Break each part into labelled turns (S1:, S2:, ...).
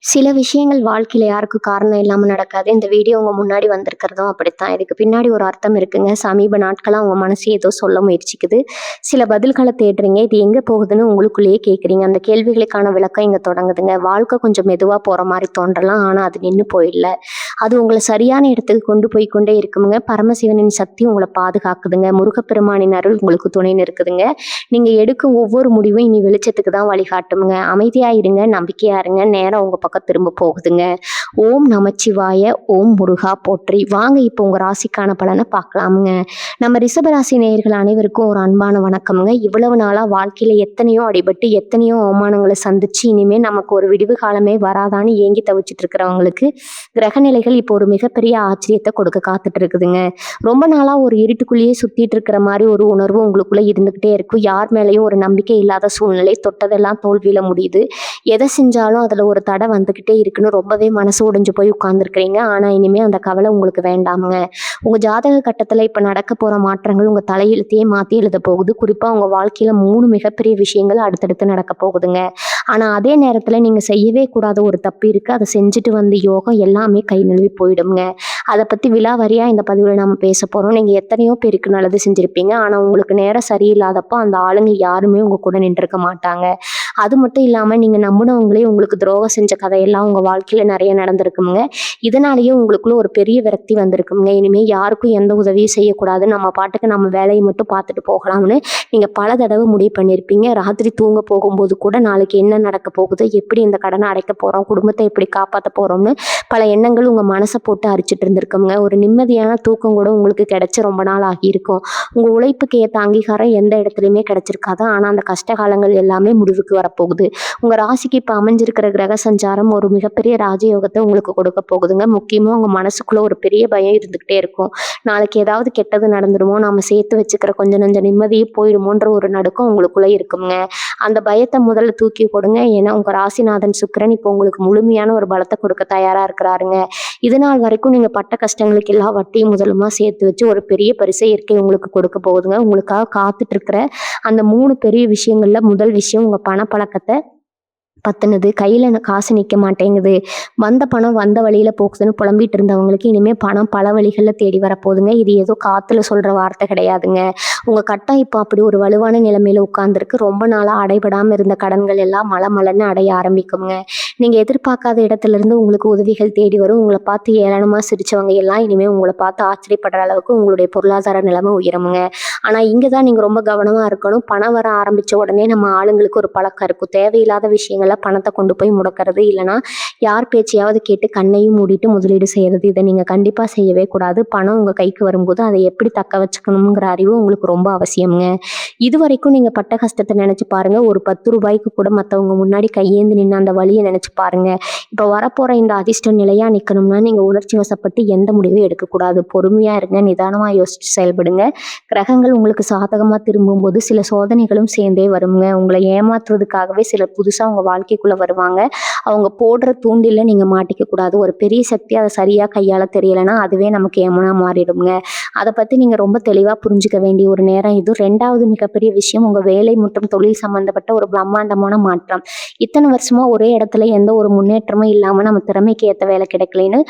S1: சில விஷயங்கள் வாழ்க்கையில யாருக்கும் காரணம் இல்லாம நடக்காது. இந்த வீடியோ உங்க முன்னாடி வந்திருக்கிறதும் அப்படித்தான். இதுக்கு பின்னாடி ஒரு அர்த்தம் இருக்குங்க. சமீப நாட்களா உங்க மனசு ஏதோ சொல்ல முயற்சிக்குது. சில பதில்கள தேடுறீங்க. இது எங்க போகுதுன்னு உங்களுக்குள்ளேயே கேட்குறீங்க. அந்த கேள்விகளுக்கான விளக்கம் இங்க தொடங்குதுங்க. வாழ்க்கை கொஞ்சம் மெதுவா போற மாரி தோன்றலாம். ஆனா அது நின்னு போயிடல. அது உங்கள சரியான இடத்துக்கு கொண்டு போய் கொண்டே இருக்குமுங்க. பரமசிவனின் சக்தி உங்கள பாதுகாக்குதுங்க. முருகப்பெருமானின் அருள் உங்களுக்கு துணை நிற்குதுங்க. நீங்க எடுக்கும் ஒவ்வொரு முடிவும் இனி வெளிச்சத்துக்கு தான் வழிகாட்டுமுங்க. அமைதியா இருங்க, நம்பிக்கையா இருங்க. நேரம் உங்க பக்கம் திரும்ப போகுதுங்க. ஓம் நமச்சிவாய, ஓம் முருகா போற்றி. வாங்க இப்போ உங்க ராசிக்கான பலனை பார்க்கலாமுங்க. நம்ம ரிஷபராசி நேயர்கள் அனைவருக்கும் ஒரு அன்பான வணக்கம்ங்க. இவ்வளவு நாளா வாழ்க்கையில எத்தனையோ அடிபட்டு, எத்தனையோ அவமானங்கள சந்திச்சு, இனிமே நமக்கு ஒரு விடிவு காலமே வராதான்னு ஏங்கி தவிச்சிட்டு இருக்கிறவங்களுக்கு, கிரகநிலைகள் இப்போ ஒரு மிகப்பெரிய ஆச்சரியத்த கொடுக்க காத்துட்டு இருக்குதுங்க. ரொம்ப நாளா ஒரு இருட்டுக்குள்ளேயே சுத்திட்டு இருக்கிற மாரி ஒரு உணர்வு உங்களுக்குள்ள இருந்துகிட்டே இருக்கும். யார் மேலயும் ஒரு நம்பிக்கை இல்லாத சூழ்நிலை, தொட்டதெல்லாம் தோல்வியில முடியுது. எதை செஞ்சாலும் அதுல ஒரு தடை வந்துகிட்டே இருக்குன்னு ரொம்பவே மனசு உடைஞ்சு போய் உட்கார்ந்துருக்கிறீங்க. ஆனா இனிமே அந்த கவலை உங்களுக்கு வேண்டாமுங்க. உங்க ஜாதக கட்டத்துல இப்ப நடக்க போற மாற்றங்கள் உங்க தலையெழுத்தையே மாத்தி எழுத போகுது. குறிப்பா உங்க வாழ்க்கையில 3 மிகப்பெரிய விஷயங்கள் அடுத்தடுத்து நடக்க போகுதுங்க. ஆனா அதே நேரத்துல நீங்க செய்யவே கூடாத ஒரு தப்பு இருக்கு. அதை செஞ்சுட்டு வந்த யோகம் எல்லாமே கை நழுவி போயிடுங்க. அதை பத்தி விலாவாரியா இந்த பதிவுல நம்ம பேச போறோம். நீங்க எத்தனையோ பேருக்கு நல்லது செஞ்சிருப்பீங்க. ஆனா உங்களுக்கு நேரம் சரியில்லாதப்போ அந்த ஆளுங்க யாருமே உங்க கூட நின்றுக்க மாட்டாங்க. அது மட்டும் இல்லாம நீங்க நம்பினவங்களே உங்களுக்கு துரோகம் செஞ்ச கதையெல்லாம் உங்க வாழ்க்கையில நிறைய நடந்திருக்குங்க. இதனாலேயே உங்களுக்குள்ள ஒரு பெரிய விரக்தி வந்திருக்குங்க. இனிமே யாருக்கும் எந்த உதவியும் செய்யக்கூடாது, நம்ம பாட்டுக்கு நம்ம வேலையை மட்டும் பார்த்துட்டு போகலாம்னு நீங்க பல தடவை முடிவு பண்ணியிருப்பீங்க. ராத்திரி தூங்க போகும்போது கூட நாளைக்கு என்ன நடக்க போகுது, எப்படி இந்த கடனை அடைக்க போறோம், குடும்பத்தை எப்படி காப்பாற்ற போறோம்னு பல எண்ணங்கள் உங்க மனசை போட்டு அரிச்சிட்டு இருந்திருக்குங்க. ஒரு நிம்மதியான தூக்கம் கூட உங்களுக்கு கிடைச்சு ரொம்ப நாள் ஆகியிருக்கும். உங்க உழைப்புக்கு ஏற்ற அங்கீகாரம் எந்த இடத்துலையுமே கிடைச்சிருக்காது. ஆனா அந்த கஷ்ட காலங்கள் எல்லாமே முடிவுக்கு வரப்போகுது. உங்க ராசிக்கு இப்ப அமைஞ்சிருக்கிற கிரக சஞ்சாரம் ஒரு மிகப்பெரிய ராஜயோகத்தை உங்களுக்கு கொடுக்க போகுதுங்க. முக்கியமா உங்க மனசுக்குள்ள ஒரு பெரிய பயம் இருந்துகிட்டே இருக்கும். நாளைக்கு ஏதாவது கெட்டது நடந்துருமோ, நாம சேர்த்து வச்சுக்கிற கொஞ்சம் நஞ்ச நிம்மதியே போயிடுமோன்ற ஒரு நடுக்கம் உங்களுக்குள்ள இருக்குங்க. அந்த பயத்தை முதல்ல தூக்கி கொடுங்க. ஏன்னா உங்க ராசிநாதன் சுக்கிரன் இப்போ உங்களுக்கு முழுமையான ஒரு பலத்தை கொடுக்க தயாரா இருக்கிறாருங்க. இது நாள் வரைக்கும் நீங்க பட்ட கஷ்டங்களுக்கு எல்லா வட்டியும் முதலுமா சேர்த்து வச்சு ஒரு பெரிய பரிசை இயற்கை உங்களுக்கு கொடுக்க போகுதுங்க. உங்களுக்காக காத்துட்டு இருக்கிற அந்த 3 பெரிய விஷயங்கள்ல முதல் விஷயம் உங்க பணப்பழக்கத்தை பத்துனது. கையில காசு நிக்க மாட்டேங்குது, வந்த பணம் வந்த வழியில போகுதுன்னு புலம்பிட்டு இருந்தவங்களுக்கு இனிமே பணம் பல வழிகள்ல தேடி வரப்போகுதுங்க. இது ஏதோ காத்துல சொல்ற வார்த்தை கிடையாதுங்க. உங்க கட்டம் இப்போ அப்படி ஒரு வலுவான நிலைமையில உட்கார்ந்துருக்கு. ரொம்ப நாளா அடைபடாம இருந்த கடன்கள் எல்லாம் மலமலன்னு அடைய ஆரம்பிக்குங்க. நீங்க எதிர்பார்க்காத இடத்துல இருந்து உங்களுக்கு உதவிகள் தேடி வரும். உங்களை பார்த்து ஏளனமா சிரிச்சவங்க எல்லாம் இனிமே உங்களை பார்த்து ஆச்சரியப்படுற அளவுக்கு உங்களுடைய பொருளாதார நிலைமை உயருமுங்க. ஆனா இங்கதான் நீங்க ரொம்ப கவனமா இருக்கணும். பணம் வர ஆரம்பிச்ச உடனே நம்ம ஆளுங்களுக்கு ஒரு பழக்கம் இருக்கும். தேவையில்லாத விஷயங்கள்ல பணத்தை கொண்டு போய் முடக்கிறது, இல்லைன்னா யார் பேச்சையாவது கேட்டு கண்ணையும் மூடிட்டு முதலீடு செய்யறது. இதை நீங்க கண்டிப்பா செய்யவே கூடாது. பணம் உங்க கைக்கு வரும்போது அதை எப்படி தக்க வச்சுக்கணுங்கிற அறிவு உங்களுக்கு ரொம்ப அவசியம்ங்க. இது வரைக்கும் நீங்க பட்ட கஷ்டத்தை நினைச்சு பாருங்க. ஒரு 10 ரூபாய்க்கு கூட மத்தவங்க முன்னாடி கையேந்து நின்று அந்த வழியை நினைச்சு பாருங்க. இப்ப வரப்போற இந்த அதிர்ஷ்டம் நிலையா நிக்கணும்னா நீங்க உணர்ச்சி வசப்பட்டு எந்த முடிவும் எடுக்கக்கூடாது. பொறுமையா இருங்க, நிதானமா யோசிச்சு செயல்படுங்க. கிரகங்கள் உங்களுக்கு சாதகமா திரும்பும்போது சில சோதனைகளும் சேர்ந்தே வருங்க. உங்களை ஏமாற்றுவதற்காகவே சிலர் புதுசா உங்க வாழ்க்கைக்குள்ள வருவாங்க. அவங்க போடுற தூண்டில நீங்க மாட்டிக்க கூடாது. ஒரு பெரிய சக்தி அதை சரியா கையாள தெரியலைன்னா அதுவே நமக்கு ஏமனா மாறிடுங்க. அதை பத்தி நீங்க ரொம்ப தெளிவா புரிஞ்சுக்க வேண்டிய ஒரு நேரம் இது. 2வது மிகப்பெரிய விஷயம் உங்க வேலை மற்றும் தொழில் சம்பந்தப்பட்ட ஒரு பிரம்மாண்டமான மாற்றம். இத்தனை வருஷமா ஒரே இடத்துல எந்த ஒரு முன்னேற்றமும் இல்லாம நம்ம திறமைக்கு ஏற்ற வேலை கிடைக்கலன்னு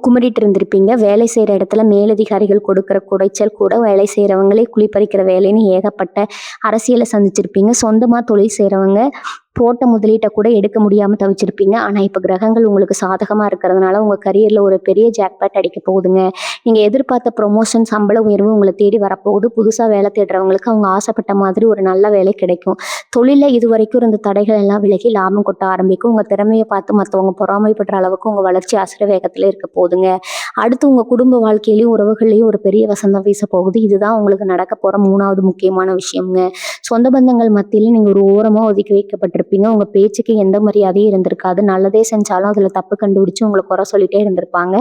S1: குமுறிட்டு இருந்திருப்பீங்க. வேலை செய்யற இடத்துல மேலதிகாரிகள் கொடுக்கிற குடைச்சல் கூட வேலை செய்யறவங்களே குழிப்பறிக்கிற வேலைன்னு ஏகப்பட்ட அரசியலை சந்திச்சிருப்பீங்க. சொந்தமா தொழில் செய்யறவங்க போட்ட முதலீட்டை கூட எடுக்க முடியாம தவிச்சிருப்பீங்க. ஆனா இப்ப கிரகங்கள் உங்களுக்கு சாதகமா இருக்கிறதுனால உங்க கரியர்ல ஒரு பெரிய ஜாக்பாட் அடிக்க போகுதுங்க. நீங்க எதிர்பார்த்த ப்ரொமோஷன், சம்பள உயர்வு உங்களை தேடி வரப்போகுது. புதுசா வேலை தேடுறவங்களுக்கு அவங்க ஆசைப்பட்ட மாதிரி ஒரு நல்ல வேலை கிடைக்கும். தொழில இது வரைக்கும் இருந்த தடைகள் எல்லாம் விலகி லாபம் கொட்ட ஆரம்பிக்கும். உங்க திறமையை பார்த்து மற்றவங்க பொறாமைப்படுற அளவுக்கு உங்க வளர்ச்சி அசுர வேகத்துல இருக்க போகுதுங்க. அடுத்து உங்க குடும்ப வாழ்க்கையிலையும் உறவுகள்லையும் ஒரு பெரிய வசந்தம் வீச போகுது. இதுதான் உங்களுக்கு நடக்க போற 3வது முக்கியமான விஷயம்ங்க. சொந்த பந்தங்கள் மத்தியில நீங்க ஒரு ஓரமா ஒதுக்கி வைக்கப்பட்டிருப்பீங்க. உங்க பேச்சுக்கு எந்த மரியாதையும் இருந்திருக்காது. நல்லதே செஞ்சாலும் அதுல தப்பு கண்டுபிடிச்சு உங்களை குறை சொல்லிட்டே இருந்திருப்பாங்க.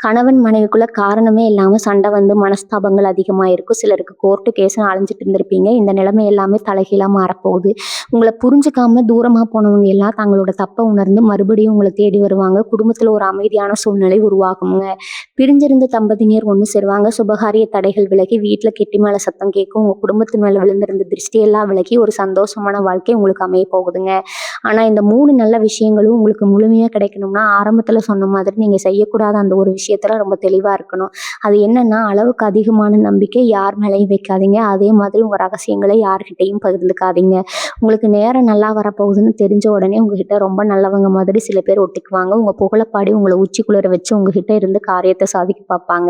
S1: கணவன் மனைவிக்குள்ள காரணமே இல்லாம சண்டை வந்து மனஸ்தாபங்கள் அதிகமா இருக்கும். சிலருக்கு கோர்ட்டு கேஸ்னு அலைஞ்சிட்டு இருந்திருப்பீங்க. இந்த நிலைமை எல்லாமே தலைகீழா மாறப்போகுது. உங்களை புரிஞ்சுக்காம தூரமா போனவங்க எல்லாம் தங்களோட தப்பை உணர்ந்து மறுபடியும் உங்களை தேடி வருவாங்க. குடும்பத்துல ஒரு அமைதியான சூழ்நிலை உருவாகுங்க. பிரிஞ்சிருந்த தம்பதியினர் ஒன்று சேருவாங்க. சுபகாரிய தடைகள் விலகி வீட்டுல கெட்டி மேல சத்தம் கேட்கும். உங்க குடும்பத்து மேல விழுந்திருந்த திருஷ்டியெல்லாம் விலகி ஒரு சந்தோஷமான வாழ்க்கை உங்களுக்கு அமைய போகுதுங்க. இருக்குதுங்க. ஆனால் இந்த 3 நல்ல விஷயங்களும் உங்களுக்கு முழுமையாக கிடைக்கணும்னா ஆரம்பத்தில் சொன்ன மாதிரி நீங்கள் செய்யக்கூடாத அந்த ஒரு விஷயத்தில் ரொம்ப தெளிவாக இருக்கணும். அது என்னன்னா, அளவுக்கு அதிகமான நம்பிக்கை யார் மேலேயும் வைக்காதீங்க. அதே மாதிரி உங்கள் ரகசியங்களை யார்கிட்டையும் பகிர்ந்துக்காதீங்க. உங்களுக்கு நேரம் நல்லா வரப்போகுதுன்னு தெரிஞ்ச உடனே உங்ககிட்ட ரொம்ப நல்லவங்க மாதிரி சில பேர் ஒட்டிக்குவாங்க. உங்கள் புகழப்பாடி உங்களை உச்சிக்குளிர வச்சு உங்ககிட்ட இருந்து காரியத்தை சாதிக்க பார்ப்பாங்க.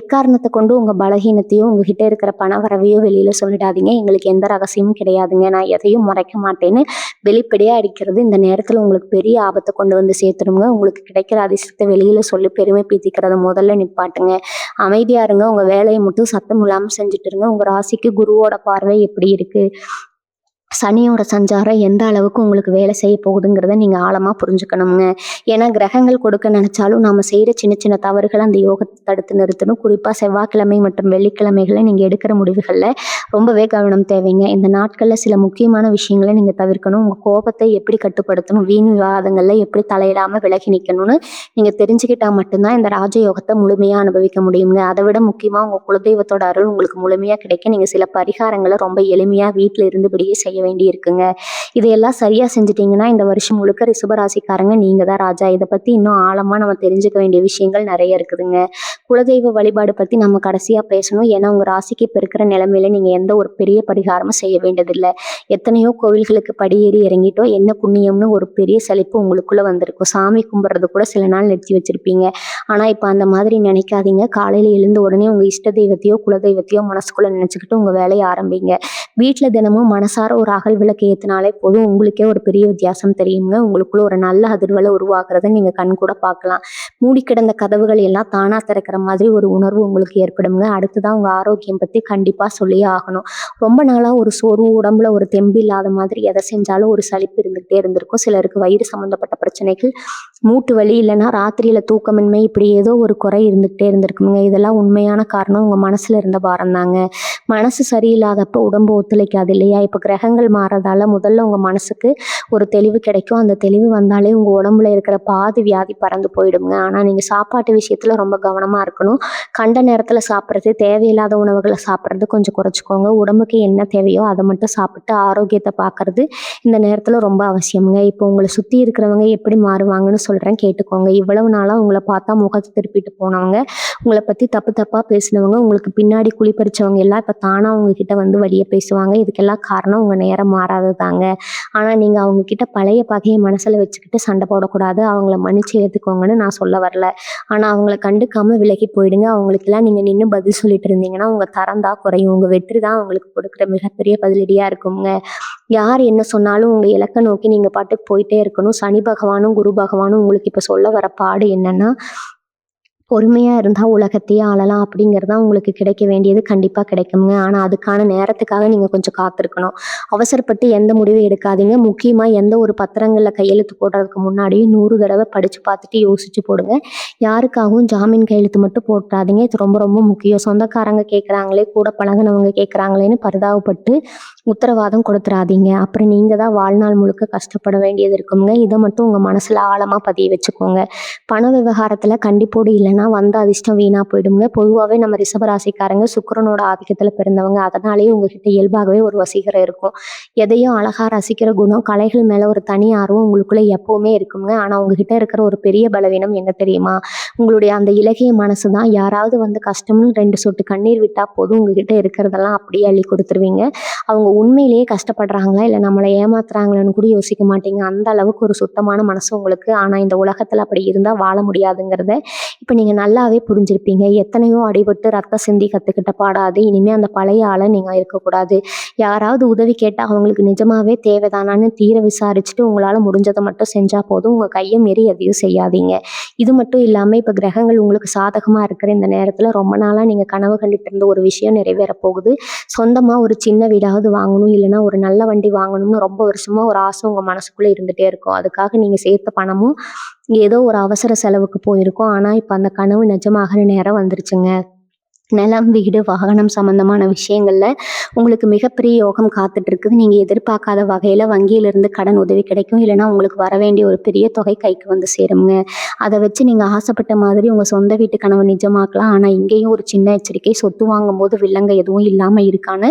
S1: எக்காரணத்தை கொண்டு உங்கள் பலகீனத்தையோ உங்ககிட்ட இருக்கிற பண வரவையோ வெளியில் சொல்லிடாதீங்க. எங்களுக்கு எந்த ரகசியமும் கிடையாதுங்க, நான் எதையும் மறைக்க மாட்டேன்னு வெளிப்படையாக அடிக்கிறது இந்த நேரத்தில் உங்களுக்கு பெரிய ஆபத்தை கொண்டு வந்து சேர்த்துடுங்க. உங்களுக்கு கிடைக்கிற அதிர்ஷ்டத்தை வெளியில் சொல்லி பெருமை பீத்திக்கிறத முதல்ல நிப்பாட்டுங்க. அமைதியாக இருங்க. உங்கள் வேலையை மட்டும் சத்தம் இல்லாமல் செஞ்சுட்டு இருங்க. உங்கள் ராசிக்கு குருவோட பார்வை எப்படி இருக்குது, சனியோட சஞ்சாரம் எந்த அளவுக்கு உங்களுக்கு வேலை செய்ய போகுதுங்கிறத நீங்கள் ஆழமாக புரிஞ்சுக்கணுங்க. ஏன்னா கிரகங்கள் கொடுக்க நினச்சாலும் நாம் செய்கிற சின்ன சின்ன தவறுகளை அந்த யோகத்தை தடுத்து நிறுத்தணும். குறிப்பாக செவ்வாய்க்கிழமை மற்றும் வெள்ளிக்கிழமைகளில் நீங்கள் எடுக்கிற முடிவுகளில் ரொம்பவே கவனம் தேவைங்க. இந்த நாட்களில் சில முக்கியமான விஷயங்களை நீங்கள் தவிர்க்கணும். உங்கள் கோபத்தை எப்படி கட்டுப்படுத்தணும், வீண் விவாதங்களில் எப்படி தலையிடாமல் விலகி நிற்கணும்னு நீங்கள் தெரிஞ்சுக்கிட்டால் மட்டும்தான் இந்த ராஜயோகத்தை முழுமையாக அனுபவிக்க முடியுங்க. அதை விட முக்கியமாக உங்கள் குலதெய்வத்தோட அருள் உங்களுக்கு முழுமையாக கிடைக்க நீங்கள் சில பரிகாரங்களை ரொம்ப எளிமையாக வீட்டில் இருந்தபடியே செய்ய வேண்டி இருக்குங்க. இதையெல்லாம் சரியா செஞ்சுட்டீங்கன்னா இந்த வருஷம் முழுக்க ரிஷபராசிக்காரங்க நீங்க தான் ராஜா. இதை பத்தி இன்னும் ஆழமா நம்ம தெரிஞ்சுக்க வேண்டிய விஷயங்கள் நிறைய இருக்குதுங்க. குலதெய்வ வழிபாடு பத்தி நம்ம கடைசியா பேசணும். ஏன்னா உங்க ராசிக்கு இப்ப இருக்கிற நிலைமையில நீங்க எந்த ஒரு பெரிய பரிகாரமும் செய்ய வேண்டியதில்லை. எத்தனையோ கோவில்களுக்கு படியேறி இறங்கிட்டோ என்ன புண்ணியம்னு ஒரு பெரிய சலிப்பு உங்களுக்குள்ள வந்திருக்கும். சாமி கும்பிட்றது கூட சில நாள் நிறுத்தி வச்சிருப்பீங்க. ஆனா இப்ப அந்த மாதிரி நினைக்காதீங்க. காலையில எழுந்த உடனே உங்க இஷ்ட தெய்வத்தையோ குலதெய்வத்தையோ மனசுக்குள்ள நினைச்சுக்கிட்டு உங்க வேலையை ஆரம்பிங்க. வீட்டுல தினமும் மனசார ஒரு அகல் விளக்கு ஏற்றினாலே போதும், உங்களுக்கே ஒரு பெரிய வித்தியாசம் தெரியுங்க. உங்களுக்குள்ள ஒரு நல்ல அதிர்வலை உருவாக்குறத நீங்க கண் கூட பார்க்கலாம். மூடி கிடந்த கதவுகள் எல்லாம் தானா திறக்கிற மாதிரி ஒரு உணர்வு உங்களுக்கு ஏற்படுங்க. அடுத்துதான் உங்க ஆரோக்கியம் பத்தி கண்டிப்பா சொல்லியே ஆகணும். ரொம்ப நாளா ஒரு சோர்வு, உடம்புல ஒரு தெம்பு இல்லாத மாதிரி எதை செஞ்சாலும் ஒரு சலிப்பு இருந்துகிட்டே இருந்திருக்கும். சிலருக்கு வயிறு சம்பந்தப்பட்ட பிரச்சனைகள், மூட்டு வலி, இல்லைன்னா ராத்திரியில தூக்கமின்மை, இப்படி ஏதோ ஒரு குறை இருந்துகிட்டே இருந்திருக்குங்க. இதெல்லாம் உண்மையான காரணம் உங்க மனசுல இருந்த பாரம் தாங்க. மனசு சரியில்லாதப்ப உடம்பு ஒத்துழைக்காது இல்லையா? இப்போ கிரகங்கள் மாறதால முதல்ல உங்க மனசுக்கு ஒரு தெளிவு கிடைக்கும். அந்த தெளிவு வந்தாலே உங்க உடம்புல இருக்கிற பாதி வியாதி பறந்து போயிடுங்க. ஆனா நீங்க சாப்பாட்டு விஷயத்துல ரொம்ப கவனமா இருக்கணும். கண்ட நேரத்துல சாப்பிட்றது, தேவையில்லாத உணவுகளை சாப்பிட்றது கொஞ்சம் குறைச்சிக்கோங்க. உடம்புக்கு என்ன தேவையோ அதை மட்டும் சாப்பிட்டு ஆரோக்கியத்தை பார்க்கறது இந்த நேரத்துல ரொம்ப அவசியம்ங்க. இப்போ உங்களை சுத்தி இருக்கிறவங்க எப்படி மாறுவாங்கன்னு சொல்றேன், கேட்டுக்கோங்க. இவ்வளவு நாளா உங்களை பார்த்தா முகத்தை திருப்பிட்டு போனவங்க, உங்களை பத்தி தப்பு தப்பா பேசினவங்க, உங்களுக்கு பின்னாடி குழிப்பறிச்சவங்க எல்லாம் இப்ப தானா உங்ககிட்ட வந்து வழிய பேசுவாங்க. இதுக்கெல்லாம் காரணம் உங்க நேரம் மாறாததாங்க. ஆனா நீங்க அவங்க கிட்ட பழைய பகையை மனசுல வச்சுக்கிட்டு சண்டை போடக்கூடாது. அவங்கள மன்னிச்சு ஏத்துக்கோங்கன்னு நான் சொல்ல வரல. ஆனா அவங்கள கண்டுக்காம விலகி போயிடுங்க. அவங்களுக்கெல்லாம் நீங்க நின்று பதில் சொல்லிட்டு இருந்தீங்கன்னா உங்க தரம் தான் குறையும். உங்க வெற்றி தான் அவங்களுக்கு கொடுக்குற மிகப்பெரிய பதிலடியா இருக்குங்க. யார் என்ன சொன்னாலும் உங்க இலக்கை நோக்கி நீங்க பாட்டுக்கு போயிட்டே இருக்கணும். சனி பகவானும் குரு பகவானும் உங்களுக்கு இப்ப சொல்ல வர பாடு என்னன்னா, பொறுமையா இருந்தா உலகத்தையே ஆளலாம் அப்படிங்கிறது தான் உங்களுக்கு கிடைக்க வேண்டியது. கண்டிப்பா கிடைக்குங்க. ஆனா அதுக்கான நேரத்துக்காக நீங்க கொஞ்சம் காத்திருக்கணும். அவசரப்பட்டு எந்த முடிவும் எடுக்காதீங்க. முக்கியமா எந்த ஒரு பத்திரங்கள்ல கையெழுத்து போடுறதுக்கு முன்னாடியும் 100 தடவை படிச்சு பார்த்துட்டு யோசிச்சு போடுங்க. யாருக்காகவும் ஜாமீன் கையெழுத்து மட்டும் போட்டுறாதீங்க. இது ரொம்ப ரொம்ப முக்கியம். சொந்தக்காரங்க கேட்குறாங்களே, கூட பழகுனவங்க கேட்குறாங்களேன்னு பரிதாபப்பட்டு உத்தரவாதம் கொடுத்துறாதீங்க. அப்புறம் நீங்க தான் வாழ்நாள் முழுக்க கஷ்டப்பட வேண்டியது இருக்குங்க. இதை மட்டும் உங்க மனசுல ஆழமா பதிய வச்சுக்கோங்க. பண விவகாரத்துல கண்டிப்போடு இல்லைன்னா வந்த அதிர்ஷ்டம் வீணா போயிடுங்க. பொதுவாகவே நம்ம ரிஷபராசிக்காரங்க சுக்கிரனோட ஆதிக்கத்துல பிறந்தவங்க. அதனாலேயே உங்ககிட்ட இயல்பாகவே ஒரு வசீகரம் இருக்கும். எதையும் அழகா ரசிக்கிற குணம், கலைகள் மேல ஒரு தனி ஆர்வம் உங்களுக்குள்ள எப்பவுமே இருக்குங்க. ஆனா உங்ககிட்ட இருக்கிற ஒரு பெரிய பலவீனம் என்ன தெரியுமா? உங்களுடைய அந்த இலகிய மனசு தான். யாராவது வந்து கஷ்டம்னு 2 சொட்டு கண்ணீர் விட்டா போதும், உங்ககிட்ட இருக்கிறதெல்லாம் அப்படியே அள்ளி கொடுத்துருவீங்க. அவங்க உண்மையிலேயே கஷ்டப்படுறாங்களா இல்லை நம்மளை ஏமாத்துறாங்களான்னு கூட யோசிக்க மாட்டீங்க. அந்த அளவுக்கு ஒரு சுத்தமான மனசு உங்களுக்கு. ஆனா இந்த உலகத்துல அப்படி இருந்தா வாழ முடியாதுங்கிறத இப்ப நீங்க நல்லாவே புரிஞ்சிருப்பீங்க. எத்தனையோ அடிபட்டு ரத்தம் சிந்தி கத்துக்கிட்ட பாடாது. இனிமே அந்த பழைய ஆளை நீங்க இருக்கக்கூடாது. யாராவது உதவி கேட்டா அவங்களுக்கு நிஜமாவே தேவைதானான்னு தீர விசாரிச்சுட்டு உங்களால முடிஞ்சதை மட்டும் செஞ்சா போதும். உங்க கையை மீறி எதையும் செய்யாதீங்க. இது மட்டும் இல்லாம இப்ப கிரகங்கள் உங்களுக்கு சாதகமா இருக்கிற இந்த நேரத்துல ரொம்ப நாளா நீங்க கனவு கண்டுட்டு இருந்த ஒரு விஷயம் நிறைவேற போகுது. சொந்தமா ஒரு சின்ன வீடாவது வாங்கணும், இல்லைன்னா ஒரு நல்ல வண்டி வாங்கணும்னு ரொம்ப வருஷமா ஒரு ஆசை உங்க மனசுக்குள்ள இருந்துட்டே இருக்கும். அதுக்காக நீங்க சேர்த்த பணமும் ஏதோ ஒரு அவசர செலவுக்கு போயிருக்கும். ஆனா இப்ப அந்த கனவு நிஜமாகிற நேரம் வந்துருச்சுங்க. நிலம், வீடு, வாகனம் சம்பந்தமான விஷயங்கள்ல உங்களுக்கு மிகப்பெரிய யோகம் காத்துட்டு இருக்குது. நீங்க எதிர்பார்க்காத வகையில வங்கியிலிருந்து கடன் உதவி கிடைக்கும். இல்லைன்னா உங்களுக்கு வர வேண்டிய ஒரு பெரிய தொகை கைக்கு வந்து சேருங்க. அதை வச்சு நீங்க ஆசைப்பட்ட மாதிரி உங்க சொந்த வீட்டு கனவு நிஜமாக்கலாம். ஆனா இங்கேயும் ஒரு சின்ன எச்சரிக்கை, சொத்து வாங்கும் போது வில்லங்க எதுவும் இல்லாம இருக்கான்னு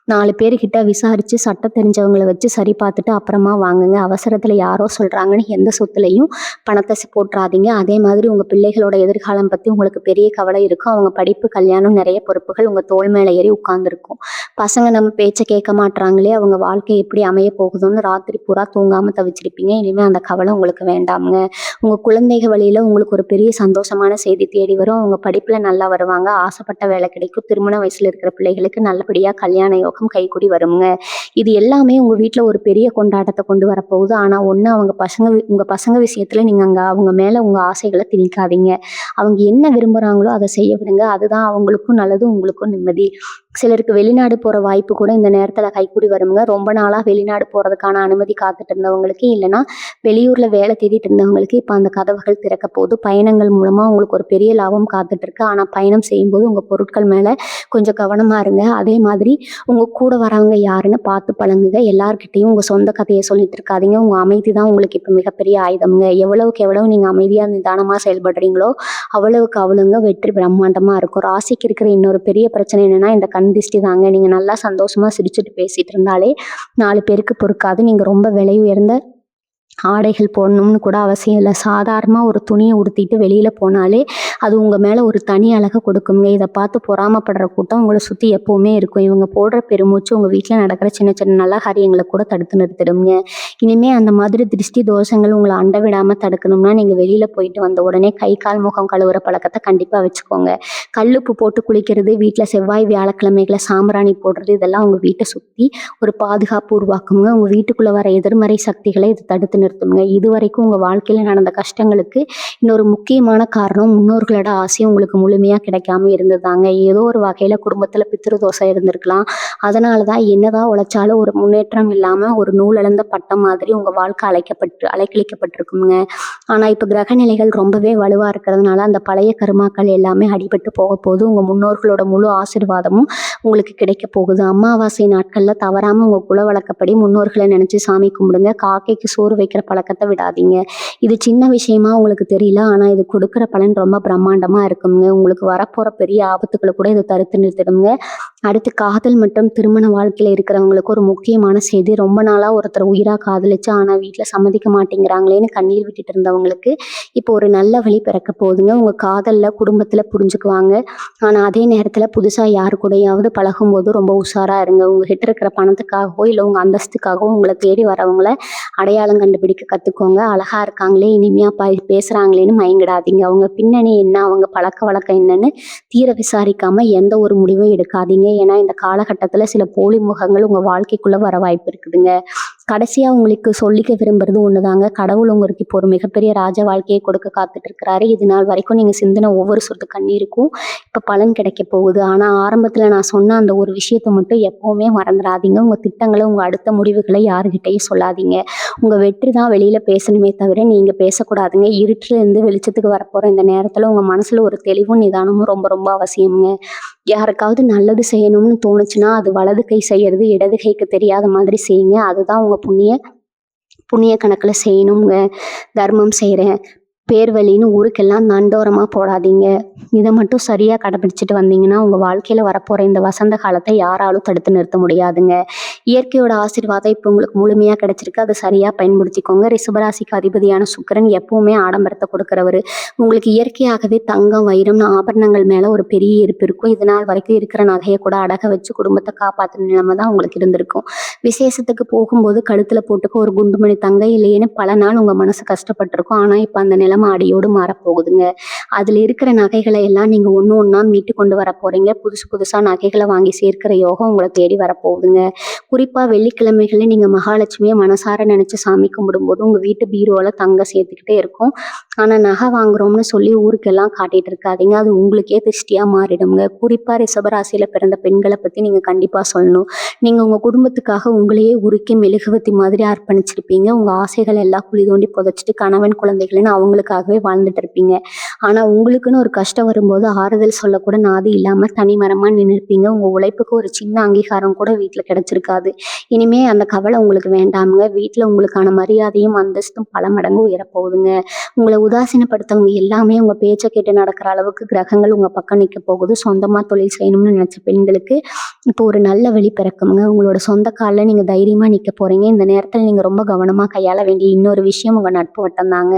S1: 4 பேர்கிட்ட விசாரிச்சு சட்டம் தெரிஞ்சவங்கள வச்சு சரி பார்த்துட்டு அப்புறமா வாங்குங்க. அவசரத்துல யாரோ சொல்றாங்கன்னு எந்த சொத்துலயும் பணத்தை போட்றாதீங்க. அதே மாதிரி உங்க பிள்ளைகளோட எதிர்காலம் பத்தி உங்களுக்கு பெரிய கவலை இருக்கும். அவங்க படிப்பு, கல்யாணம், நிறைய பொறுப்புகள் உங்க தோள் மேல ஏறி உட்கார்ந்துருக்கும். பசங்க நம்ம பேச்ச கேட்க மாட்றாங்களே, அவங்க வாழ்க்கை எப்படி அமைய போகுதுன்னு ராத்திரி பூரா தூங்காம தவிச்சிருப்பீங்க. இனிமே அந்த கவலை உங்களுக்கு வேண்டாமுங்க. உங்க குழந்தைகள் வழியில உங்களுக்கு ஒரு பெரிய சந்தோஷமான செய்தி தேடி வரும். அவங்க படிப்புல நல்லா வருவாங்க. ஆசைப்பட்ட வேலை கிடைக்கும். திருமண வயசுல இருக்கிற பிள்ளைகளுக்கு நல்லபடியா கல்யாண யோகம் கைகூடி வருங்க. இது எல்லாமே உங்க வீட்ல ஒரு பெரிய கொண்டாட்டத்தை கொண்டு வரப்போகுது. ஆனா ஒண்ணு, உங்க பசங்க விஷயத்துல நீங்க அவங்க மேல உங்க ஆசைகளை திணிக்காதீங்க. அவங்க என்ன விரும்புறாங்களோ அதை செய்ய விடுங்க. அதுதான் அவங்களுக்கும் நல்லது, உங்களுக்கும் நிம்மதி. சிலருக்கு வெளிநாடு போற வாய்ப்பு கூட இந்த நேரத்துல கைக்கூடி வருங்க. ரொம்ப நாளா வெளிநாடு போறதுக்கான அனுமதி காத்துட்டு இருந்தவங்களுக்கு, இல்லைன்னா வெளியூர்ல வேலை தேடிட்டு இருந்தவங்களுக்கு இப்ப அந்த கதவுகள் திறக்க போகுது. பயணங்கள் மூலமா உங்களுக்கு ஒரு பெரிய லாபம் காத்துட்டு இருக்கு. ஆனா பயணம் செய்யும்போது உங்க பொருட்கள் மேல கொஞ்சம் கவனமா இருங்க. அதே மாதிரி உங்க கூட வரவங்க யாருன்னு பார்த்து பழங்குங்க. எல்லார்கிட்டையும் உங்க சொந்த கதையை சொல்லிட்டு இருக்காதீங்க. உங்க அமைதி தான் உங்களுக்கு இப்ப மிகப்பெரிய ஆயுதம்ங்க. எவ்வளவுக்கு எவ்வளவு நீங்க அமைதியா நிதானமா செயல்படுறீங்களோ அவ்வளவுக்கு அவ்வளவுங்க வெற்றி பிரம்மாண்டமா இருக்கும். ராசிக்கு இருக்கிற இன்னொரு பெரிய பிரச்சனை என்னன்னா இந்த கண் திஷ்டி தாங்க. நீங்க நல்லா சந்தோஷமா சிரிச்சுட்டு பேசிட்டு இருந்தாலே 4 பேருக்கு பொறுக்காது. நீங்க ரொம்ப விலை உயர்ந்த ஆடைகள் போடணும்னு கூட அவசியம் இல்லை. சாதாரணமாக ஒரு துணியை உடுத்திட்டு வெளியில் போனாலே அது உங்கள் மேலே ஒரு தனி அழகை கொடுக்குங்க. இதை பார்த்து பொறாமப்படுற கூட்டம் உங்களை சுற்றி எப்போவுமே இருக்கும். இவங்க போடுற பெருமூச்சு உங்கள் வீட்டில் நடக்கிற சின்ன சின்ன நல்ல காரியங்களை கூட தடுத்து நிறுத்திடுங்க. இனிமேல் அந்த மாதிரி திருஷ்டி தோஷங்கள் உங்களை அண்ட விடாமல் தடுக்கணும்னா நீங்கள் வெளியில் போயிட்டு வந்த உடனே கை கால் முகம் கழுவுற பழக்கத்தை கண்டிப்பாக வச்சுக்கோங்க. கல்லுப்பு போட்டு குளிக்கிறது, வீட்டில் செவ்வாய் வியாழக்கிழமைகளை சாம்பிராணி போடுறது, இதெல்லாம் உங்கள் வீட்டை சுற்றி ஒரு பாதுகாப்பு உருவாக்குங்க. உங்கள் வீட்டுக்குள்ளே வர எதிர்மறை சக்திகளை இது தடுத்து நிறுத்துங்க. இதுவரைக்கும் உங்க வாழ்க்கையில நடந்த கஷ்டங்களுக்கு இன்னொரு முக்கியமான காரணம் முன்னோர்களோட ஆசையும் உங்களுக்கு முழுமையா கிடைக்காம இருந்ததாங்க. ஏதோ ஒரு வகையில குடும்பத்துல பித்ருதோஷம் இருந்திருக்கலாம். அதனாலதான் என்னதான் உழைச்சாலும் ஒரு முன்னேற்றம் இல்லாம ஒரு நூலிழந்த பட்டம் மாதிரி உங்க வாழ்க்கை அலைக்கழிக்கப்பட்டிருக்குங்க. ஆனா இப்ப கிரக நிலைகள் ரொம்பவே வலுவா இருக்கிறதுனால அந்த பழைய கருமாக்கள் எல்லாமே அடிபட்டு போக போகுது. உங்க முன்னோர்களோட முழு ஆசீர்வாதமும் உங்களுக்கு கிடைக்க போகுது. அமாவாசை நாட்கள்ல தவறாம உங்க குல வழக்கப்படி முன்னோர்களை நினைச்சு சாமி கும்பிடுங்க. காக்கைக்கு சோறு வைக்கிற பழக்கத்தை விடாதீங்க. இது சின்ன விஷயமா உங்களுக்கு தெரியல, ஆனா இது கொடுக்குற பலன் ரொம்ப பிரம்மாண்டமா இருக்குங்க. உங்களுக்கு வரப்போற பெரிய ஆபத்துக்களை கூட இது தடுத்து நிறுத்திடுங்க. அடுத்து காதல் மற்றும் திருமண வாழ்க்கையில இருக்கிறவங்களுக்கு ஒரு முக்கியமான செய்தி. ரொம்ப நாளா ஒருத்தர் உயிரா காதலிச்சு ஆனா வீட்டுல சம்மதிக்க மாட்டேங்கிறாங்களேன்னு கண்ணீர் விட்டுட்டு இருந்தவங்களுக்கு இப்போ ஒரு நல்ல வழி பிறக்க போகுதுங்க. உங்க காதல்ல குடும்பத்துல புரிஞ்சுக்குவாங்க. ஆனா அதே நேரத்துல புதுசா யாரு கூடயாவது பழகும் போது ரொம்ப உஷாரா இருங்க. உங்ககிட்ட இருக்கிற பணத்துக்காகவோ இல்ல உங்க அந்தஸ்துக்காகவோ உங்களை தேடி வரவங்கள அடையாளம் கண்டுபிடிக்க கத்துக்கோங்க. அழகா இருக்காங்களே, இனிமையா பேசுறாங்களேன்னு மயங்கிடாதீங்க. அவங்க பின்னணி என்ன, அவங்க பழக்க வழக்கம் என்னன்னு தீர விசாரிக்காம எந்த ஒரு முடிவும் எடுக்காதீங்க. ஏன்னா இந்த காலகட்டத்துல சில போலி முகங்கள் உங்க வாழ்க்கைக்குள்ள வர வாய்ப்பு இருக்குதுங்க. கடைசியா உங்களுக்கு சொல்லிக்க விரும்புறது ஒண்ணுதாங்க. கடவுள் உங்களுக்கு இப்போ ஒரு மிகப்பெரிய ராஜ வாழ்க்கையை கொடுக்க காத்துட்டு இருக்கிறாரு. இது நாள் வரைக்கும் நீங்க சிந்தின ஒவ்வொரு சொட்டு கண்ணீருக்கும் இப்ப பலன் கிடைக்க போகுது. ஆனா ஆரம்பத்துல நான் சொன்ன அந்த ஒரு விஷயத்த மட்டும் எப்பவுமே மறந்துடாதீங்க. உங்க திட்டங்களை, உங்க அடுத்த முடிவுகளை யாருகிட்டையும் சொல்லாதீங்க. உங்க வெற்றி தான் வெளியில பேசணுமே தவிர நீங்க பேசக்கூடாதுங்க. இருட்டுல இருந்து வெளிச்சத்துக்கு வரப்போற இந்த நேரத்துல உங்க மனசுல ஒரு தெளிவும் நிதானமும் ரொம்ப ரொம்ப அவசியம்ங்க. யாருக்காவது நல்லது செய்யணும்னு தோணுச்சுன்னா அது வலது கை செய்யறது இடது கைக்கு தெரியாத மாதிரி செய்யுங்க. அதுதான் உங்க புண்ணிய கணக்குல செய்யணுங்க. தர்மம் செய்யறேன், பேர் வழின்னு ஊருக்கெல்லாம் நண்டோரமா போடாதீங்க. இதை மட்டும் சரியா கடைபிடிச்சிட்டு வந்தீங்கன்னா உங்க வாழ்க்கையில வரப்போற இந்த வசந்த காலத்தை யாராலும் தடுத்து நிறுத்த முடியாதுங்க. இயற்கையோட ஆசீர்வாதம் இப்போ உங்களுக்கு முழுமையா கிடைச்சிருக்கு. அதை சரியா பயன்படுத்திக்கோங்க. ரிஷபராசிக்கு அதிபதியான சுக்கிரன் எப்பவுமே ஆடம்பரத்தை கொடுக்கிறவரு. உங்களுக்கு இயற்கையாகவே தங்கம், வைரம்னு ஆபரணங்கள் மேல ஒரு பெரிய ஈர்ப்பு இருக்கும். இதனால் வரைக்கும் இருக்கிற நகையை கூட அடக வச்சு குடும்பத்தை காப்பாற்றுற நிலைமை தான் உங்களுக்கு இருந்திருக்கும். விசேஷத்துக்கு போகும்போது கழுத்துல போட்டுக்க ஒரு குண்டுமணி தங்க இல்லையேன்னு பல நாள் உங்க மனசு கஷ்டப்பட்டிருக்கும். ஆனா இப்ப அந்த நிலைமை அடியோடு மாறப்போகுதுங்க. அதுல இருக்கிற நகைகளை எல்லாம் நீங்க ஒண்ணு ஒண்ணா மீட்டு கொண்டு வர போறீங்க. புதுசா நகைகளை வாங்கி சேர்க்கிற யோகம் உங்களை தேடி வரப்போகுதுங்க. குறிப்பா வெள்ளிக்கிழமைகள்ல நீங்க மகாலட்சுமியை மனசார நினைச்சு சாமி கும்பிடும்போது உங்க வீட்டு பீரோல தங்கம் சேர்த்துக்கிட்டே இருக்கும். ஆனா நகை வாங்குறோம்னு சொல்லி ஊருக்கெல்லாம் காட்டிட்டு இருக்காதீங்க. அது உங்களுக்கே திருஷ்டியா மாறிடுங்க. குறிப்பா ரிஷபராசியில பிறந்த பெண்களை பத்தி நீங்க கண்டிப்பா சொல்லணும். நீங்க உங்க குடும்பத்துக்காக உங்களையே உருக்கி மெழுகுவத்தி மாதிரி அர்ப்பணிச்சிருப்பீங்க. உங்க ஆசைகள் எல்லாம் குழி தோண்டி புதைச்சிட்டு கணவன் குழந்தைகள்னு அவங்களுக்காகவே வாழ்ந்துட்டு இருப்பீங்க. ஆனா உங்களுக்குன்னு ஒரு கஷ்டம் வரும்போது ஆறுதல் சொல்லக்கூட நாதி இல்லாம தனிமரமா நின்னுருப்பீங்க. உங்க உழைப்புக்கு ஒரு சின்ன அங்கீகாரம் கூட வீட்ல கிடைச்சிருக்காது. இனிமே அந்த கவலை உங்களுக்கு வேண்டாமுங்க. வீட்ல உங்களுக்கான மரியாதையும், அந்தஸ்தும் பல மடங்கு உயரப்போகுதுங்க. உங்கள உதாசீனப்படுத்தவங்க எல்லாமே உங்க பேச்ச கேட்டு நடக்கிற அளவுக்கு கிரகங்கள் உங்க பக்கம் நிக்க போகுது. சொந்தமா தொழில் செய்யணும்னு நினைச்ச பெண்களுக்கு இப்போ ஒரு நல்ல வழி பிறக்குங்க. உங்களோட சொந்த கால்ல நீங்க தைரியமா நிக்க போறீங்க. இந்த நேரத்துல நீங்க ரொம்ப கவனமா கையாள வேண்டிய இன்னொரு விஷயம் உங்க நட்பு வட்டம் தாங்க.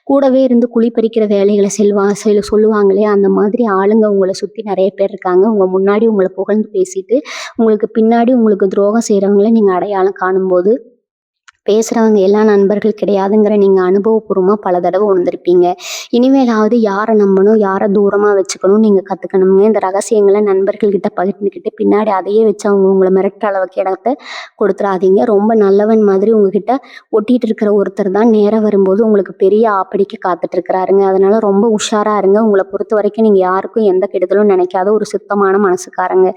S1: கூடவே இருந்து குழி பறிக்கிற வேலைகளை சொல்லுவாங்களே, அந்த மாதிரி ஆளுங்க உங்களை சுத்தி நிறைய பேர் இருக்காங்க. உங்க முன்னாடி உங்களை புகழ்ந்து பேசிட்டு உங்களுக்கு பின்னாடி உங்களுக்கு துரோகம் செய்யறவங்கள நீங்க அடையாளம் காணும்போது பேசுறவங்க எல்லா நண்பர்கள் கிடையாதுங்கிற நீங்க அனுபவபூர்வமா பல தடவை உணர்ந்திருப்பீங்க. இனிமேலாவது யாரை நம்பணும், யாரை தூரமா வச்சுக்கணும் நீங்க கத்துக்கணுங்க. இந்த ரகசியங்களை நண்பர்கள் கிட்ட பகிர்ந்துக்கிட்டு பின்னாடி அதையே வச்சு அவங்க உங்களை மிரட்டுற அளவுக்கு இடத்த கொடுத்துடாதீங்க. ரொம்ப நல்லவன் மாதிரி உங்ககிட்ட ஒட்டிட்டு இருக்கிற ஒருத்தர் தான் நேரம் வரும்போது உங்களுக்கு பெரிய ஆப்படிக்க காத்துட்டு இருக்கிறாருங்க. அதனால ரொம்ப உஷாரா இருங்க. உங்களை பொறுத்த வரைக்கும் நீங்க யாருக்கும் எந்த கெடுதலும் நினைக்காத ஒரு சுத்தமான மனசுக்காரங்க.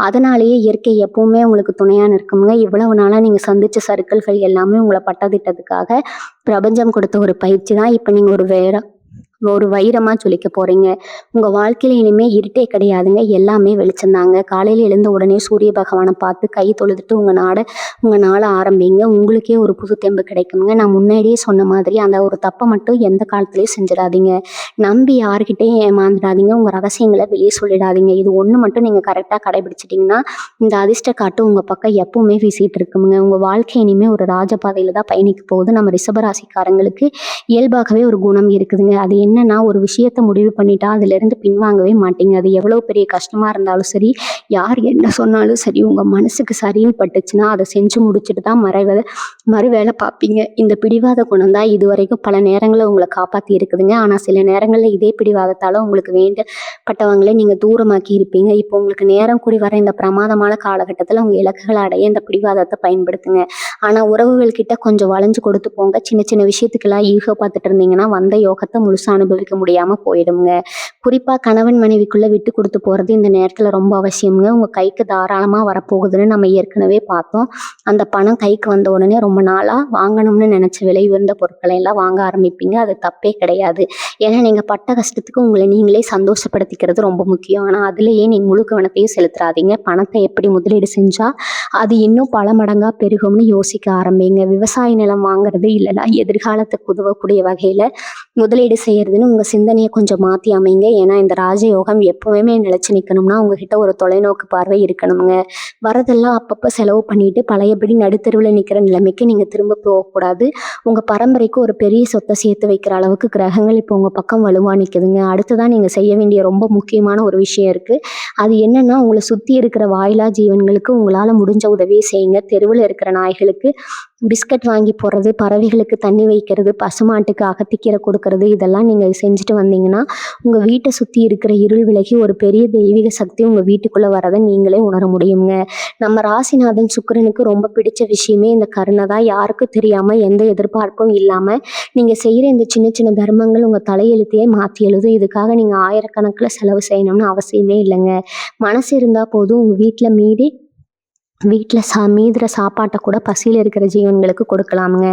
S1: அதனாலேயே இயற்கை எப்பவுமே உங்களுக்கு துணையா நிற்குங்க. இவ்வளவு நாளா நீங்க சந்திச்ச சறுக்கல்கள் எல்லாமே உங்களை பட்டதிட்டதுக்காக பிரபஞ்சம் கொடுத்த ஒரு பயிற்சி தான். இப்ப நீங்க ஒரு வைரமா ஜொலிக்க போறீங்க. உங்க வாழ்க்கையில இனிமே இருட்டே கிடையாதுங்க. எல்லாமே வெளிச்சம்தாங்க. காலையில எழுந்த உடனே சூரிய பகவானை பார்த்து கை தொழுதுட்டு உங்க நாளை ஆரம்பிங்க. உங்களுக்கே ஒரு புது தெம்பு கிடைக்குங்க. நான் முன்னாடியே சொன்ன மாதிரி அந்த ஒரு தப்பை மட்டும் எந்த காலத்திலயும் செஞ்சிடாதீங்க. நம்பி யாருக்கிட்டையும் ஏமாந்துடாதீங்க. உங்க ரகசியங்களை வெளியே சொல்லிடாதீங்க. இது ஒண்ணு மட்டும் நீங்க கரெக்டா கடைபிடிச்சிட்டீங்கன்னா இந்த அதிர்ஷ்ட காட்டு உங்க பக்கம் எப்பவுமே வீசிட்டு இருக்குங்க. உங்க வாழ்க்கை இனிமே ஒரு ராஜபாதையில தான் பயணிக்க போகுது. நம்ம ரிஷபராசிக்காரங்களுக்கு இயல்பாகவே ஒரு குணம் இருக்குதுங்க. அது என்னன்னா, ஒரு விஷயத்த முடிவு பண்ணிட்டா அதுல இருந்து பின்வாங்கவே மாட்டீங்க. அது எவ்வளவு பெரிய கஷ்டமா இருந்தாலும் சரி, யார் என்ன சொன்னாலும் சரி, உங்க மனசுக்கு சரின்னு பட்டுச்சுன்னா அதை செஞ்சு முடிச்சுட்டு தான் மறுவேளை பார்ப்பீங்க. இந்த பிடிவாத குணம் தான் இதுவரைக்கும் பல நேரங்களில் உங்களை காப்பாற்றி இருக்குதுங்க. ஆனால் சில நேரங்களில் இதே பிடிவாதத்தால் உங்களுக்கு வேண்டப்பட்டவங்களே நீங்கள் தூரமாக்கி இருப்பீங்க. இப்போ உங்களுக்கு நேரம் கூடி வர இந்த பிரமாதமான காலகட்டத்தில் உங்கள் இலக்குகளை அடைய இந்த பிடிவாதத்தை பயன்படுத்துங்க. ஆனால் உறவுகள் கிட்ட கொஞ்சம் வளைஞ்சு கொடுத்து போங்க. சின்ன சின்ன விஷயத்துக்கெல்லாம் ஈகோ பார்த்துட்டு இருந்தீங்கன்னா வந்த யோகத்தை முழுசாக அனுபவிக்க முடியாமல் போயிடுங்க. குறிப்பாக கணவன் மனைவிக்குள்ள விட்டு கொடுத்து போகிறது இந்த நேரத்தில் ரொம்ப அவசியம்ங்க. உங்கள் கைக்கு தாராளமாக வரப்போகுதுன்னு நம்ம ஏற்கனவே பார்த்தோம். அந்த பணம் கைக்கு வந்த உடனே ரொம்ப நாளாக வாங்கணும்னு நினச்ச விலை உயர்ந்த பொருட்களை எல்லாம் வாங்க ஆரம்பிப்பீங்க. அது தப்பே கிடையாது. ஏன்னா நீங்கள் பட்ட கஷ்டத்துக்கு உங்களை நீங்களே சந்தோஷப்படுத்திக்கிறது ரொம்ப முக்கியம். ஆனால் அதுலேயே நீங்கள் முழு கவனத்தையும் செலுத்துறாதீங்க. பணத்தை எப்படி முதலீடு செஞ்சால் அது இன்னும் பல மடங்காக பெருகும்னு யோசிக்க ஆரம்பிங்க. விவசாய நிலம் வாங்குறது இல்லைனா எதிர்காலத்துக்கு உதவக்கூடிய வகையில் முதலீடு செய்யறதுன்னு உங்கள் சிந்தனையை கொஞ்சம் மாற்றி அமைங்க. ஏன்னா இந்த ராஜயோகம் எப்பவுமே நிலைச்சு நிற்கணும்னா உங்ககிட்ட ஒரு தொலைநோக்கு பார்வை இருக்கணுங்க. வரதெல்லாம் அப்பப்போ செலவு பண்ணிட்டு பழையபடி நடுத்தருவில் நிற்கிற நிலைமைக்கு நீங்கள் திரும்ப போகக்கூடாது. உங்கள் பரம்பரைக்கு ஒரு பெரிய சொத்தை சேர்த்து வைக்கிற அளவுக்கு கிரகங்கள் இப்போ உங்கள் பக்கம் வலுவா நிற்குதுங்க. அடுத்துதான் நீங்கள் செய்ய வேண்டிய ரொம்ப முக்கியமான ஒரு விஷயம் இருக்குது. அது என்னன்னா, உங்களை சுற்றி இருக்கிற வாயிலா ஜீவன்களுக்கு உங்களால் முடிஞ்ச உதவியை செய்யுங்க. தெருவில் இருக்கிற நாய்களுக்கு பிஸ்கட் வாங்கி போடுறது, பறவைகளுக்கு தண்ணி வைக்கிறது, பசுமாட்டுக்கு அகத்திக்கீரை கொடுக்கறது, இதெல்லாம் நீங்கள் செஞ்சுட்டு வந்தீங்கன்னா உங்கள் வீட்டை சுற்றி இருக்கிற இருள் விலகி ஒரு பெரிய தெய்வீக சக்தி உங்கள் வீட்டுக்குள்ளே வரதை நீங்களே உணர முடியுங்க. நம்ம ராசிநாதன் சுக்கிரனுக்கு ரொம்ப பிடிச்ச விஷயமே இந்த கருணை தான். யாருக்கும் தெரியாமல் எந்த எதிர்பார்ப்பும் இல்லாமல் நீங்கள் செய்கிற இந்த சின்ன சின்ன தர்மங்கள் உங்கள் தலையெழுத்தையே மாற்றி எழுதும். இதுக்காக நீங்கள் ஆயிரக்கணக்கில் செலவு செய்யணும்னு அவசியமே இல்லைங்க. மனசு இருந்தால் போதும். உங்கள் வீட்டில் மீதுற சாப்பாட்டை கூட பசியில் இருக்கிற ஜீவன்களுக்கு கொடுக்கலாமுங்க.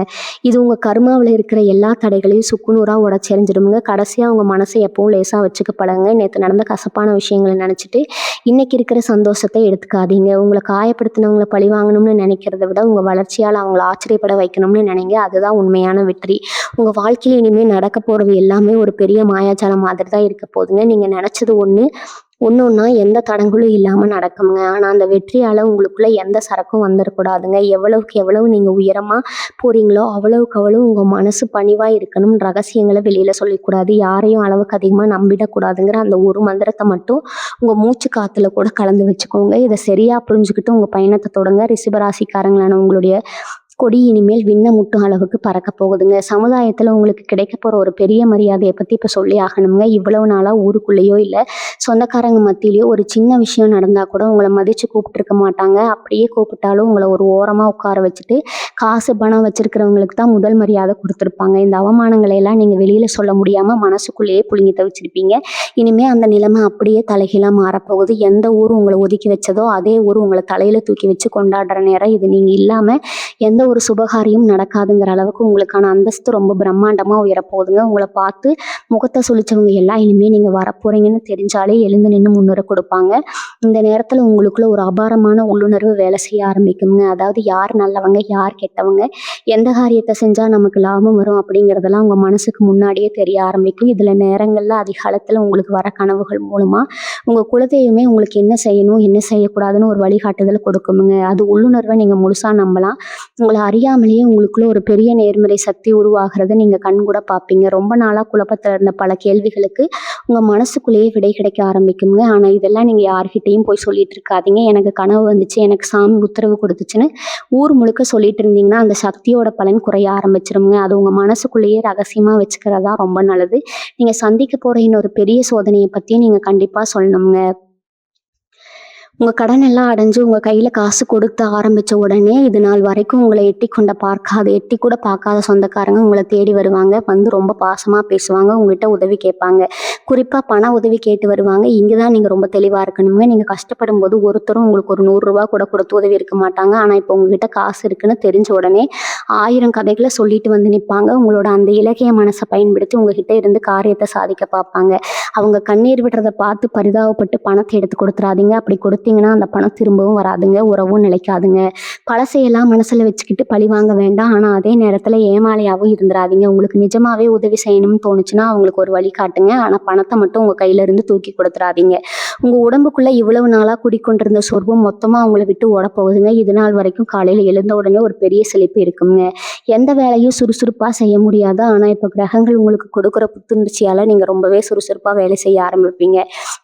S1: இது உங்கள் கர்மாவில் இருக்கிற எல்லா தடைகளையும் சுக்குநூறாக உடச்செறிஞ்சிடுமுங்க. கடைசியாக உங்கள் மனசை எப்பவும் லேசாக வச்சுக்கப்படுங்க. நேற்று நடந்த கசப்பான விஷயங்களை நினச்சிட்டு இன்றைக்கி இருக்கிற சந்தோஷத்தை எடுத்துக்காதீங்க. உங்களை காயப்படுத்தினவங்களை பழி வாங்கணும்னு நினைக்கிறத விட உங்கள் வளர்ச்சியால் அவங்கள ஆச்சரியப்பட வைக்கணும்னு நினைங்க. அதுதான் உண்மையான வெற்றி. உங்கள் வாழ்க்கையில் இனிமேல் நடக்க போகிறது எல்லாமே ஒரு பெரிய மாயாஜாலம் மாதிரி தான் இருக்க போகுதுங்க. நீங்கள் நினச்சது ஒன்றா எந்த தடங்களும் இல்லாமல் நடக்குங்க. ஆனால் அந்த வெற்றியால் உங்களுக்குள்ள எந்த சரக்கும் வந்துடக்கூடாதுங்க. எவ்வளவுக்கு எவ்வளவு நீங்கள் உயரமாக போகிறீங்களோ அவ்வளவுக்கு அவ்வளவு உங்கள் மனசு பணிவாக இருக்கணும். ரகசியங்களை வெளியில் சொல்லிக்கூடாது. யாரையும் அளவுக்கு அதிகமாக நம்பிடக்கூடாதுங்கிற அந்த ஒரு மந்திரத்தை மட்டும் உங்கள் மூச்சு காற்றுல கூட கலந்து வச்சுக்கோங்க. இதை சரியாக புரிஞ்சுக்கிட்டு உங்கள் பயணத்தை தொடங்க. ரிஷபராசிக்காரங்களான உங்களுடைய கொடி இனிமேல் விண்ண முட்டும் அளவுக்கு பறக்க போகுதுங்க. சமுதாயத்தில் உங்களுக்கு கிடைக்க போகிற ஒரு பெரிய மரியாதையை பற்றி இப்போ சொல்லி ஆகணுங்க. இவ்வளவு நாளாக ஊருக்குள்ளேயோ இல்லை சொந்தக்காரங்க மத்தியிலையோ ஒரு சின்ன விஷயம் நடந்தால் கூட உங்களை மதித்து கூப்பிட்டுருக்க மாட்டாங்க. அப்படியே கூப்பிட்டாலும் உங்களை ஒரு ஓரமாக உட்கார வச்சுட்டு காசு பணம் வச்சுருக்கிறவங்களுக்கு தான் முதல் மரியாதை கொடுத்துருப்பாங்க. இந்த அவமானங்களை எல்லாம் நீங்கள் வெளியில் சொல்ல முடியாமல் மனசுக்குள்ளேயே புழுங்கி தவிச்சிருப்பீங்க. இனிமேல் அந்த நிலைமை அப்படியே தலைகீழாக மாறப்போகுது. எந்த ஊர் உங்களை ஒதுக்கி வச்சதோ அதே ஊர் உங்களை தலையில் தூக்கி வச்சு கொண்டாடுற நேரம் இது. நீங்கள் இல்லாமல் எந்த ஒரு சுபகாரியம் நடக்காதுங்கிற அளவுக்கு உங்களுக்கான அந்தஸ்து ரொம்ப பிரம்மாண்டமாக உயரப்போகுதுங்க. உங்களை பார்த்து முகத்தை சுளிச்சவங்க எல்லாம் இனிமேல் நீங்கள் வரப்போறீங்கன்னு தெரிஞ்சாலே எழுந்து நின்று முன்னுரை கொடுப்பாங்க. இந்த நேரத்தில் உங்களுக்குள்ள ஒரு அபாரமான உள்ளுணர்வு வேலை செய்ய ஆரம்பிக்குங்க. அதாவது யார் நல்லவங்க யார் கெட்டவங்க, எந்த காரியத்தை செஞ்சால் நமக்கு லாபம் வரும் அப்படிங்கிறதெல்லாம் உங்கள் மனசுக்கு முன்னாடியே தெரிய ஆரம்பிக்கும். இதில் நேரங்களில் அதிகாலத்தில் உங்களுக்கு வர கனவுகள் மூலமாக உங்கள் குலதெய்வமே உங்களுக்கு என்ன செய்யணும் என்ன செய்யக்கூடாதுன்னு ஒரு வழிகாட்டுதல் கொடுக்குமுங்க. அது உள்ளுணர்வை நீங்கள் முழுசாக நம்பலாம். உங்களை அறியாமலேயே உங்களுக்குள்ள ஒரு பெரிய நேர்மறை சக்தி உருவாகிறத நீங்கள் கண்கூட பார்ப்பீங்க. ரொம்ப நாளாக குழப்பத்தில் இருந்த பல கேள்விகளுக்கு உங்கள் மனசுக்குள்ளேயே விடை கிடைக்க ஆரம்பிக்குங்க. ஆனால் இதெல்லாம் நீங்கள் யார்கிட்டையும் போய் சொல்லிட்டு இருக்காதீங்க. எனக்கு கனவு வந்துச்சு, எனக்கு சாமி உத்தரவு கொடுத்துச்சுன்னு ஊர் முழுக்க சொல்லிட்டு இருந்தீங்கன்னா அந்த சக்தியோட பலன் குறைய ஆரம்பிச்சிருங்க. அது உங்கள் மனசுக்குள்ளேயே ரகசியமாக வச்சுக்கிறதா ரொம்ப நல்லது. நீங்கள் சந்திக்க போகிற இன்னொரு பெரிய சோதனையை பற்றியும் நீங்கள் கண்டிப்பாக சொல்லணுங்க. உங்கள் கடன் எல்லாம் அடைஞ்சு உங்கள் கையில் காசு கொடுத்து ஆரம்பித்த உடனே இது நாள் வரைக்கும் உங்களை எட்டி கூட பார்க்காத சொந்தக்காரங்க உங்களை தேடி வருவாங்க. வந்து ரொம்ப பாசமாக பேசுவாங்க, உங்கள்கிட்ட உதவி கேட்பாங்க. குறிப்பாக பண உதவி கேட்டு வருவாங்க. இங்கே தான் நீங்கள் ரொம்ப தெளிவாக இருக்கணுங்க. நீங்கள் கஷ்டப்படும் போது ஒருத்தரும் உங்களுக்கு ஒரு 100 ரூபா கூட கொடுத்து உதவி இருக்க மாட்டாங்க. ஆனால் இப்போ உங்ககிட்ட காசு இருக்குன்னு தெரிஞ்ச உடனே 1000 கதைகளை சொல்லிட்டு வந்து நிற்பாங்க. உங்களோட அந்த இலக்கிய மனசை பயன்படுத்தி உங்ககிட்ட இருந்து காரியத்தை சாதிக்க பார்ப்பாங்க. அவங்க கண்ணீர் விடுறதை பார்த்து பரிதாபப்பட்டு பணத்தை எடுத்து கொடுத்துறாதீங்க. அப்படி கொடுத்தீங்கன்னா அந்த பணம் திரும்பவும் வராதுங்க, உறவும் நிலைக்காதுங்க. பழசையெல்லாம் மனசில் வச்சுக்கிட்டு பழி வாங்க வேண்டாம். ஆனால் அதே நேரத்தில் ஏமாளியாகவும் இருந்துடாதீங்க. உங்களுக்கு நிஜமாவே உதவி செய்யணும்னு தோணுச்சுன்னா அவங்களுக்கு ஒரு வழி காட்டுங்க. ஆனால் பணத்தை மட்டும் உங்கள் கையிலேருந்து தூக்கி கொடுத்துறாதீங்க. உங்கள் உடம்புக்குள்ளே இவ்வளவு நாளாக குடிக்கொண்டிருந்த சொர்பம் மொத்தமாக அவங்கள விட்டு ஓடப்போகுதுங்க. இது நாள் வரைக்கும் காலையில் எழுந்த உடனே ஒரு பெரிய செழிப்பு இருக்குங்க. எந்த வேலையும் சுறுசுறுப்பாக செய்ய முடியாது. ஆனால் இப்போ கிரகங்கள் உங்களுக்கு கொடுக்குற புத்துணர்ச்சியால் நீங்கள் ரொம்பவே சுறுசுறுப்பாக வேலை செய்ய ஆரம்பிப்பீங்க.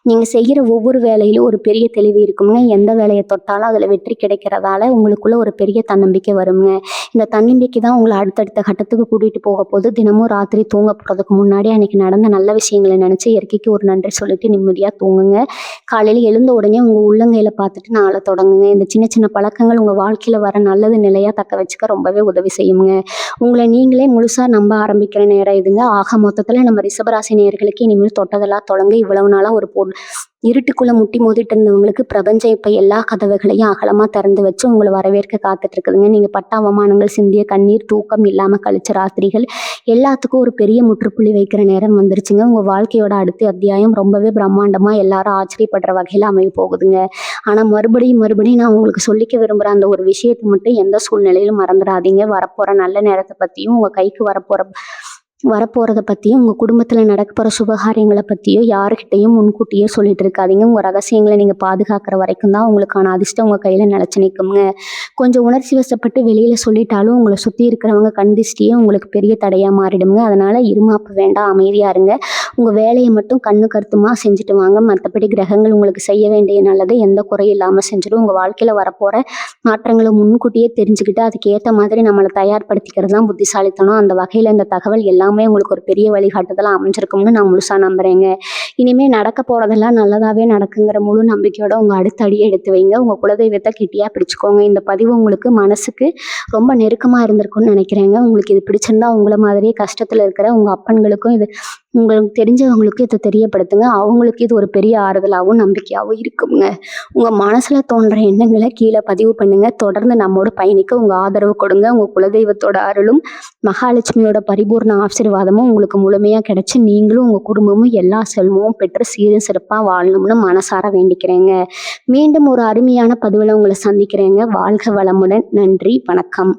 S1: நீங்கள் செய்கிற ஒவ்வொரு வேலையிலும் ஒரு பெரிய தெளிவு இருக்குங்க. எந்த வேலையை தொட்டாலும் அதில் வெற்றி கிடைக்கிறதால உங்களுக்குள்ள ஒரு பெரிய தன்னம்பிக்கை வருங்க. இந்த தன்னம்பிக்கை தான் உங்களை அடுத்தடுத்த கட்டத்துக்கு கூட்டிகிட்டு போக போது. தினமும் ராத்திரி தூங்க போகிறதுக்கு முன்னாடி அன்றைக்கி நடந்த நல்ல விஷயங்களை நினச்சி இயற்கைக்கு ஒரு நன்றி சொல்லிட்டு நிம்மதியாக தூங்குங்க. காலையில் எழுந்த உடனே உங்கள் உள்ளங்கையில் பார்த்துட்டு நாளை தொடங்குங்க. இந்த சின்ன சின்ன பழக்கங்கள் உங்கள் வாழ்க்கையில் வர நல்லது நிலையாக தக்க வச்சுக்க ரொம்பவே உதவி செய்யுங்க. உங்களை நீங்களே முழுசாக நம்ப ஆரம்பிக்கிற நேரம் இதுங்க. ஆக மொத்தத்தில் நம்ம ரிஷபராசி நேயர்களுக்கு இனிமேல் தொட்டதெல்லாம் தொடங்க இவ்வளவு நாளாக ஒரு இருட்டுக்குள்ளே முட்டி மோதிட்டு இருந்தவங்களுக்கு பிரபஞ்சம் இப்போ எல்லா கதவுகளையும் அகலமாக திறந்து வச்சு உங்களை வரவேற்க காத்துட்டு இருக்குதுங்க. நீங்கள் பட்ட அவமானங்கள், சிந்திய கண்ணீர், தூக்கம் இல்லாமல் கழிச்ச ராத்திரிகள் எல்லாத்துக்கும் ஒரு பெரிய முற்றுப்புள்ளி வைக்கிற நேரம் வந்துருச்சுங்க. உங்கள் வாழ்க்கையோட அடுத்த அத்தியாயம் ரொம்பவே பிரம்மாண்டமாக எல்லாரும் ஆச்சரியப்படுற வகையில் அமைய போகுதுங்க. ஆனால் மறுபடியும் நான் உங்களுக்கு சொல்லிக்க விரும்புகிற அந்த ஒரு விஷயத்தை மட்டும் எந்த சூழ்நிலையிலும் மறந்துடாதீங்க. வரப்போகிற நல்ல நேரத்தை பற்றியும் உங்கள் கைக்கு வரப்போகிறத பற்றியும் உங்கள் குடும்பத்தில் நடக்க போகிற சுபகாரியங்களை பற்றியோ யாருக்கிட்டையும் முன்கூட்டியே சொல்லிட்டு இருக்காதீங்க. உங்கள் ரகசியங்களை நீங்கள் பாதுகாக்கிற வரைக்கும் தான் உங்களுக்கான அதிர்ஷ்டம் உங்கள் கையில் நிலச்சி நிற்குங்க. கொஞ்சம் உணர்ச்சி வசப்பட்டு வெளியில் சொல்லிட்டாலும் உங்களை சுற்றி இருக்கிறவங்க கண் திருஷ்டியே உங்களுக்கு பெரிய தடையாக மாறிடுங்க. அதனால் இருமாப்பு வேண்டாம், அமைதியாக இருங்க. உங்கள் வேலையை மட்டும் கண்ணு கருத்துமாக செஞ்சுட்டு வாங்க. மற்றபடி கிரகங்கள் உங்களுக்கு செய்ய வேண்டிய நல்லது எந்த குறையும் இல்லாமல் செஞ்சிடும். உங்கள் வாழ்க்கையில் வரப்போகிற மாற்றங்களை முன்கூட்டியே தெரிஞ்சுக்கிட்டு அதுக்கேற்ற மாதிரி நம்மளை தயார்படுத்திக்கிறது தான் புத்திசாலித்தனம். அந்த வகையில் இந்த தகவல் எல்லாமே உங்களுக்கு ஒரு பெரிய வழிகாட்டுதலாக அமைஞ்சிருக்கும்னு நான் முழுசாக நம்புகிறேங்க. இனிமேல் நடக்க போகிறதெல்லாம் நல்லதாகவே நடக்குங்கிற முழு நம்பிக்கையோட உங்கள் அடுத்த அடியை எடுத்து வைங்க. உங்கள் குலதெய்வத்தை கெட்டியாக பிடிச்சிக்கோங்க. இந்த பதிவு உங்களுக்கு மனசுக்கு ரொம்ப நெருக்கமாக இருந்திருக்கும்னு நினைக்கிறேங்க. உங்களுக்கு இது பிடிச்சிருந்தா உங்களை மாதிரியே கஷ்டத்தில் இருக்கிற உங்கள் அப்பன்களுக்கும் இது உங்களுக்கு தெரிஞ்சவங்களுக்கு இதை தெரியப்படுத்துங்க. அவங்களுக்கு இது ஒரு பெரிய ஆறுதலாகவும் நம்பிக்கையாகவும் இருக்குங்க. உங்கள் மனசில் தோன்ற எண்ணங்களை கீழே பதிவு பண்ணுங்கள். தொடர்ந்து நம்மோட பயணிக்க உங்கள் ஆதரவு கொடுங்க. உங்கள் குலதெய்வத்தோட அருளும் மகாலட்சுமியோட பரிபூர்ண ஆசீர்வாதமும் உங்களுக்கு முழுமையாக கிடைச்சி நீங்களும் உங்கள் குடும்பமும் எல்லா செல்வமும் பெற்று சீரும் சிறப்பாக வாழணும்னு மனசார வேண்டிக்கிறேங்க. மீண்டும் ஒரு அருமையான பதிவில் உங்களை சந்திக்கிறேங்க. வாழ்க வளமுடன். நன்றி, வணக்கம்.